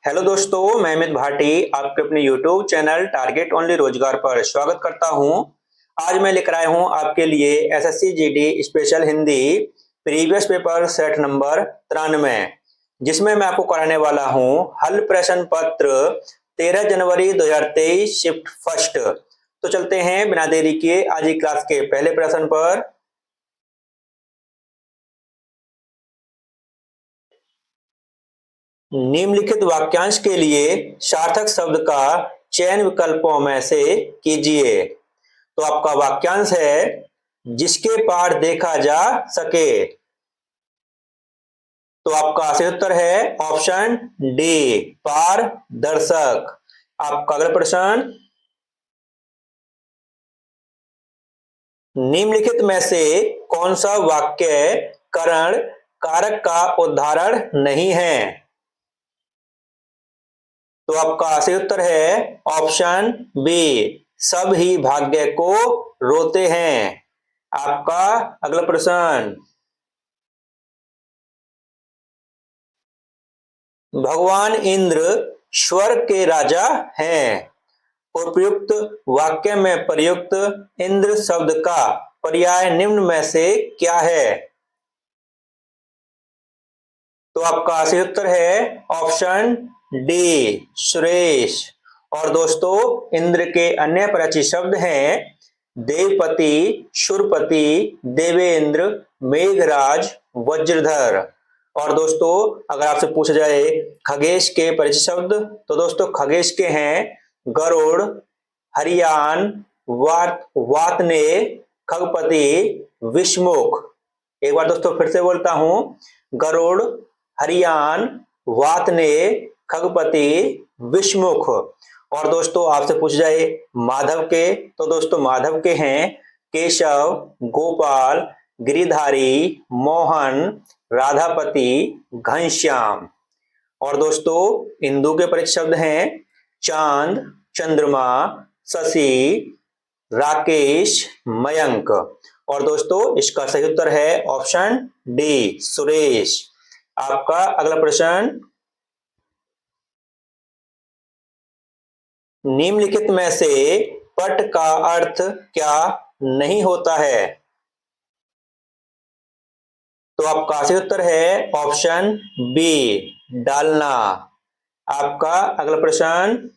Hello दोस्तों, मैं अमित भाटी आपके अपने यूट्यूब चैनल टारगेट ओनली रोजगार पर स्वागत करता हूं। आज मैं लेकर आया हूं आपके लिए SSC GD special Hindi previous paper set number 93, जिसमें मैं आपको कराने वाला हूं हल प्रश्न पत्र 13 जनवरी 2023 शिफ्ट फर्स्ट। तो चलते हैं बिना देरी किए आज की क्लास के पहले प्रश्न पर। निम्नलिखित वाक्यांश के लिए सार्थक शब्द का चयन विकल्पों में से कीजिए। तो आपका वाक्यांश है जिसके पार देखा जा सके। तो आपका सही उत्तर है ऑप्शन डी, पारदर्शक। आपका अगला प्रश्न, निम्नलिखित में से कौन सा वाक्य करण कारक का उदाहरण नहीं है। तो आपका सही उत्तर है ऑप्शन बी, सब ही भाग्य को रोते हैं। आपका अगला प्रश्न, भगवान इंद्र स्वर्ग के राजा हैं। उपयुक्त वाक्य में प्रयुक्त इंद्र शब्द का पर्याय निम्न में से क्या है। तो आपका सही उत्तर है ऑप्शन डी, सुरेश। और दोस्तों, इंद्र के अन्य परिचित शब्द हैं देवपति, शूरपति, देवेंद्र, मेघराज, वज्रधर। और दोस्तों, अगर आपसे पूछा जाए खगेश के परिचित शब्द, तो दोस्तों खगेश के हैं गरुड़, हरियान, वातने, खगपति, विषमुख। एक बार दोस्तों फिर से बोलता हूं, गरुड़, हरियान, वातने, खगपति, विषमुख। और दोस्तों आपसे पूछ जाए माधव के, तो दोस्तों माधव के हैं केशव, गोपाल, गिरिधारी, मोहन, राधापति, घनश्याम। और दोस्तों इंदु के परिचित शब्द हैं चांद, चंद्रमा, शशि, राकेश, मयंक। और दोस्तों इसका सही उत्तर है ऑप्शन डी, सुरेश। आपका अगला प्रश्न, निम्नलिखित में से पट का अर्थ क्या नहीं होता है। तो आपका सही उत्तर है ऑप्शन बी, डालना। आपका अगला प्रश्न,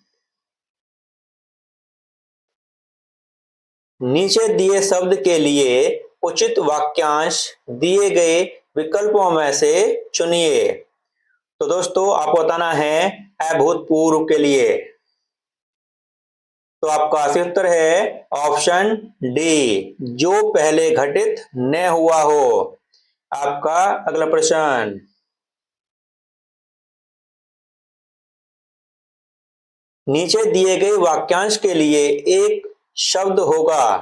नीचे दिए शब्द के लिए उचित वाक्यांश दिए गए विकल्पों में से चुनिए। तो दोस्तों आपको बताना है अभूतपूर्व के लिए। तो आपका सही उत्तर है ऑप्शन डी, जो पहले घटित न हुआ हो। आपका अगला प्रश्न, नीचे दिए गए वाक्यांश के लिए एक शब्द होगा।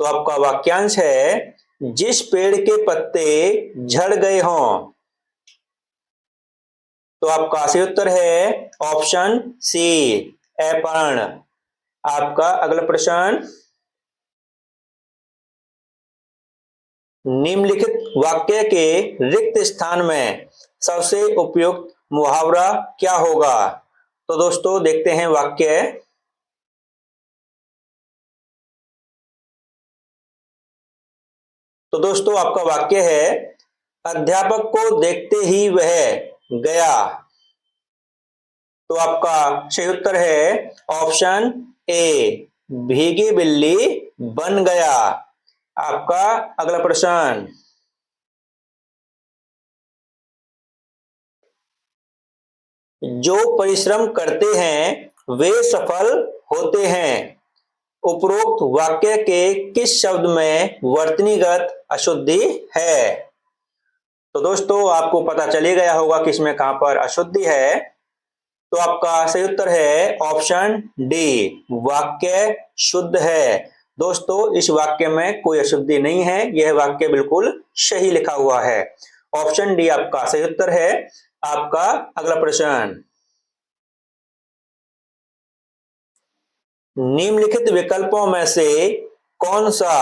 तो आपका वाक्यांश है जिस पेड़ के पत्ते झड़ गए हों। तो आपका सही उत्तर है ऑप्शन सी, अपर्ण। आपका अगला प्रश्न, निम्नलिखित वाक्य के रिक्त स्थान में सबसे उपयुक्त मुहावरा क्या होगा। तो दोस्तों देखते हैं वाक्य। तो दोस्तों आपका वाक्य है अध्यापक को देखते ही वह गया। तो आपका सही उत्तर है ऑप्शन ए, भीगी बिल्ली बन गया। आपका अगला प्रश्न, जो परिश्रम करते हैं वे सफल होते हैं। उपरोक्त वाक्य के किस शब्द में वर्तनीगत अशुद्धि है। तो दोस्तों आपको पता चले गया होगा कि इसमें कहां पर अशुद्धि है। तो आपका सही उत्तर है ऑप्शन डी, वाक्य शुद्ध है। दोस्तों इस वाक्य में कोई अशुद्धि नहीं है, यह वाक्य बिल्कुल सही लिखा हुआ है। ऑप्शन डी आपका सही उत्तर है। आपका अगला प्रश्न, निम्नलिखित विकल्पों में से कौन सा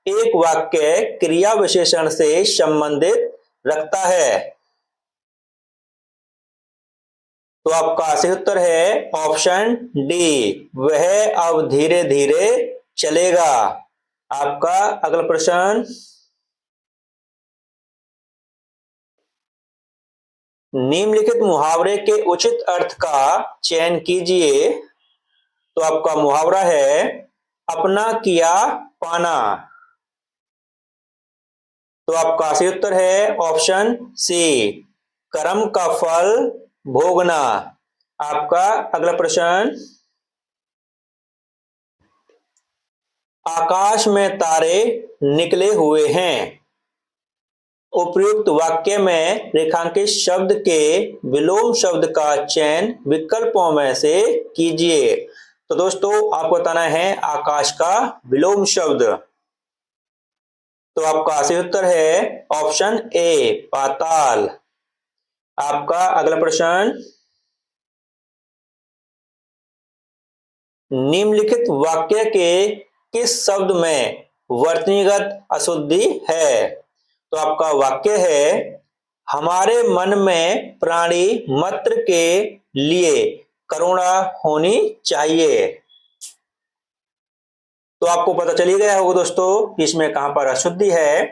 एक वाक्य क्रिया विशेषण से संबंधित रखता है। तो आपका सही उत्तर है ऑप्शन डी, वह अब धीरे धीरे चलेगा। आपका अगला प्रश्न, निम्नलिखित मुहावरे के उचित अर्थ का चयन कीजिए। तो आपका मुहावरा है अपना किया पाना। तो आपका सही उत्तर है ऑप्शन सी, कर्म का फल भोगना। आपका अगला प्रश्न, आकाश में तारे निकले हुए हैं। उपयुक्त वाक्य में रेखांकित शब्द के विलोम शब्द का चयन विकल्पों में से कीजिए। तो दोस्तों आपको बताना है आकाश का विलोम शब्द। तो आपका सही उत्तर है ऑप्शन ए, पाताल। आपका अगला प्रश्न, निम्नलिखित वाक्य के किस शब्द में वर्तनीगत अशुद्धि है। तो आपका वाक्य है हमारे मन में प्राणी मात्र के लिए करुणा होनी चाहिए। तो आपको पता चली गया होगा दोस्तों कि इसमें कहां पर अशुद्धि है।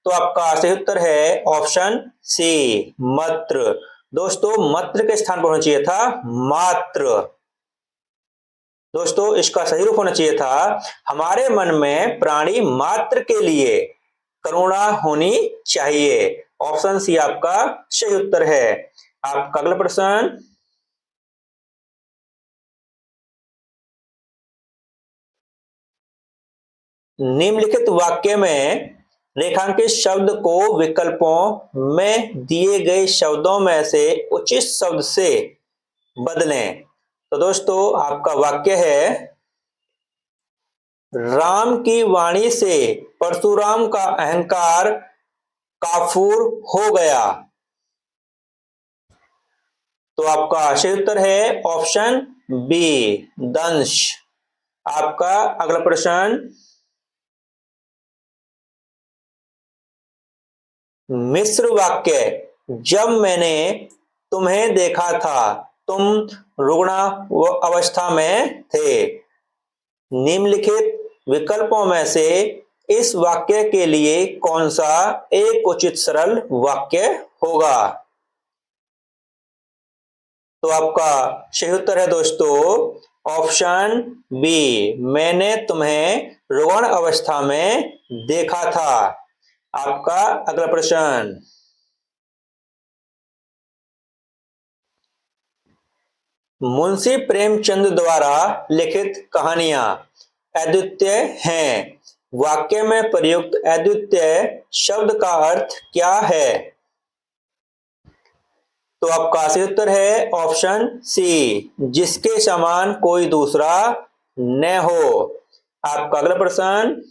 तो आपका सही उत्तर है ऑप्शन सी, मात्र। दोस्तों मात्र के स्थान पर होना चाहिए था मात्र। दोस्तों इसका सही रूप होना चाहिए था हमारे मन में प्राणी मात्र के लिए करुणा होनी चाहिए। ऑप्शन सी आपका सही उत्तर है। आपका अगला प्रश्न, निम्नलिखित वाक्य में रेखांकित शब्द को विकल्पों में दिए गए शब्दों में से उचित शब्द से बदलें। तो दोस्तों आपका वाक्य है राम की वाणी से परशुराम का अहंकार काफूर हो गया। तो आपका सही उत्तर है ऑप्शन बी, दंश। आपका अगला प्रश्न, मिश्र वाक्य जब मैंने तुम्हें देखा था तुम रुग्ण अवस्था में थे। निम्नलिखित विकल्पों में से इस वाक्य के लिए कौन सा एक उचित सरल वाक्य होगा। तो आपका सही उत्तर है दोस्तों ऑप्शन बी, मैंने तुम्हें रुग्ण अवस्था में देखा था। आपका अगला प्रश्न, मुंशी प्रेमचंद द्वारा लिखित कहानियां अद्वितीय हैं। वाक्य में प्रयुक्त अद्वितीय शब्द का अर्थ क्या है। तो आपका सही उत्तर है ऑप्शन सी, जिसके समान कोई दूसरा न हो। आपका अगला प्रश्न,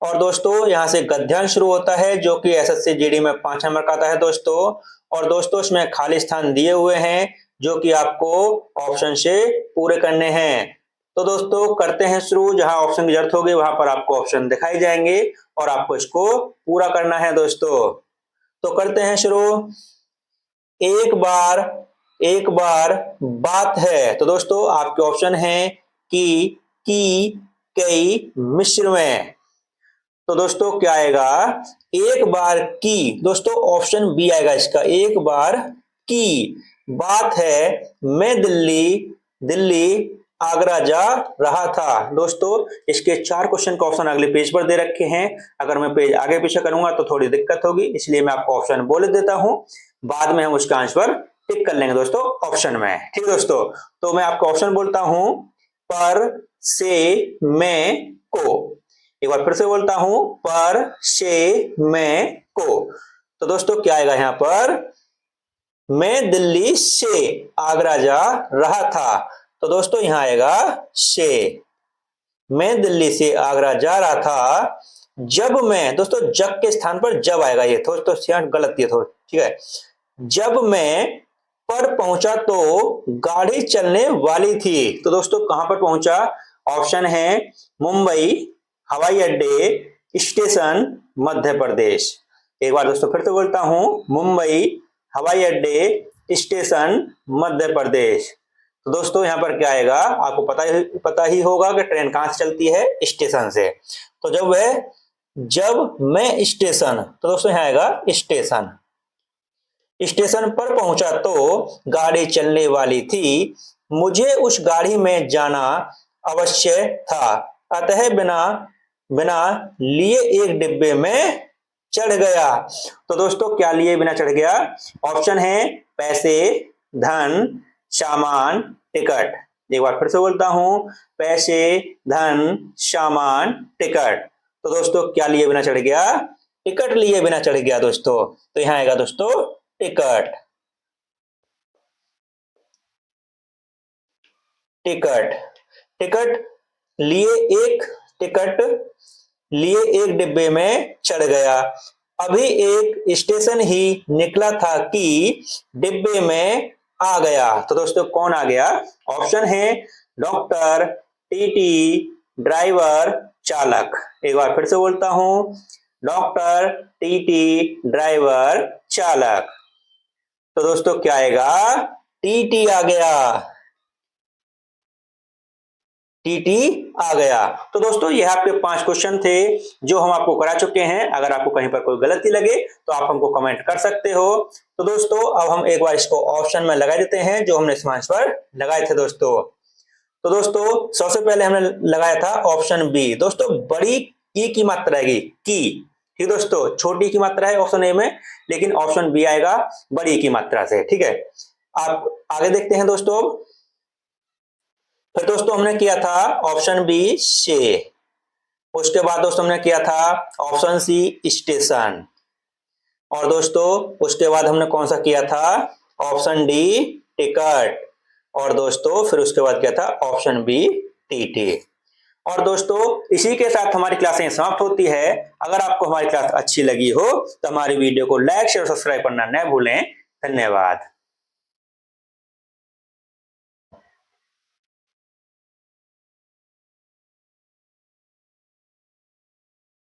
और दोस्तों यहां से गद्यांश शुरू होता है जो कि एसएससी जीडी में 5 नंबर का आता है दोस्तों। और दोस्तों इसमें खाली स्थान दिए हुए हैं जो कि आपको ऑप्शन से पूरे करने हैं। तो दोस्तों करते हैं शुरू, जहां ऑप्शन की जरूरत होगी वहां पर आपको ऑप्शन दिखाई जाएंगे और आपको इसको पूरा करना है दोस्तों। तो करते हैं शुरू। एक बार बात है। तो दोस्तों आपके ऑप्शन है कि, कई, मिश्र में। तो दोस्तों क्या आएगा, एक बार की। दोस्तों ऑप्शन बी आएगा इसका, एक बार की बात है मैं दिल्ली आगरा जा रहा था। दोस्तों इसके 4 क्वेश्चन का ऑप्शन अगले पेज पर दे रखे हैं। अगर मैं पेज आगे पीछे करूंगा तो थोड़ी दिक्कत होगी, इसलिए मैं आपको ऑप्शन बोल देता हूं, बाद में हम उसका आंसर टिक कर लेंगे दोस्तों ऑप्शन में। ठीक है दोस्तों, तो मैं आपको ऑप्शन बोलता हूं, पर, से, मैं, को। एक बार फिर से बोलता हूं, पर, से, मैं, को। तो दोस्तों क्या आएगा यहां पर, मैं दिल्ली से आगरा जा रहा था। तो दोस्तों यहां आएगा से, मैं दिल्ली से आगरा जा रहा था जब मैं। दोस्तों जब के स्थान पर जब आएगा, ये थोड़ा गलत है थोड़ा, ठीक है। जब मैं पर पहुंचा तो गाड़ी चलने वाली थी। तो दोस्तों कहां पर पहुंचा, ऑप्शन है मुंबई, हवाई अड्डे, स्टेशन, मध्य प्रदेश। एक बार दोस्तों फिर से बोलता हूं, मुंबई, हवाई अड्डे, स्टेशन मध्य प्रदेश। तो दोस्तों यहाँ पर क्या आएगा, आपको पता ही होगा कि ट्रेन कहां से चलती है, स्टेशन से। तो जब मैं स्टेशन, तो दोस्तों यहाँ आएगा स्टेशन। स्टेशन पर पहुंचा तो गाड़ी चलने वाली थी, मुझे उस गाड़ी में जाना अवश्य था, अतः बिना लिए एक डिब्बे में चढ़ गया। तो दोस्तों क्या लिए बिना चढ़ गया? ऑप्शन है पैसे, धन, सामान, टिकट। एक बार फिर से बोलता हूं, पैसे, धन, सामान, टिकट। तो दोस्तों क्या लिए बिना चढ़ गया? टिकट लिए बिना चढ़ गया दोस्तों। तो यहां आएगा दोस्तों टिकट। टिकट टिकट टिकट लिए एक डिब्बे में चढ़ गया। अभी एक स्टेशन ही निकला था कि डिब्बे में आ गया। तो दोस्तों कौन आ गया? ऑप्शन है डॉक्टर, टीटी, ड्राइवर, चालक। एक बार फिर से बोलता हूं, डॉक्टर, टीटी, ड्राइवर, चालक। तो दोस्तों क्या आएगा? टीटी आ गया। टीटी आ गया। तो दोस्तों ये आपके 5 क्वेश्चन थे जो हम आपको करा चुके हैं। अगर आपको कहीं पर कोई गलती लगे तो आप हमको कमेंट कर सकते हो। तो दोस्तों अब हम एक बार इसको ऑप्शन में लगा देते हैं जो हमने इसमें आंसर लगाए थे दोस्तों। तो दोस्तों सबसे पहले हमने लगाया था ऑप्शन बी। दोस्तों बड़ी ई की मात्रा आएगी की, ठीक दोस्तों, छोटी की मात्रा है ऑप्शन ए में, लेकिन ऑप्शन बी आएगा बड़ी की मात्रा से। ठीक है, आप आगे देखते हैं दोस्तों। फिर दोस्तों हमने किया था ऑप्शन बी से, उसके बाद दोस्तों हमने किया था ऑप्शन सी स्टेशन, और दोस्तों उसके बाद हमने कौन सा किया था? ऑप्शन डी टिकट, और दोस्तों फिर उसके बाद किया था ऑप्शन बी टीटी। और दोस्तों इसी के साथ हमारी क्लासें समाप्त होती है। अगर आपको हमारी क्लास अच्छी लगी हो तो हमारी वीडियो को लाइक शेयर सब्सक्राइब करना न भूलें। धन्यवाद।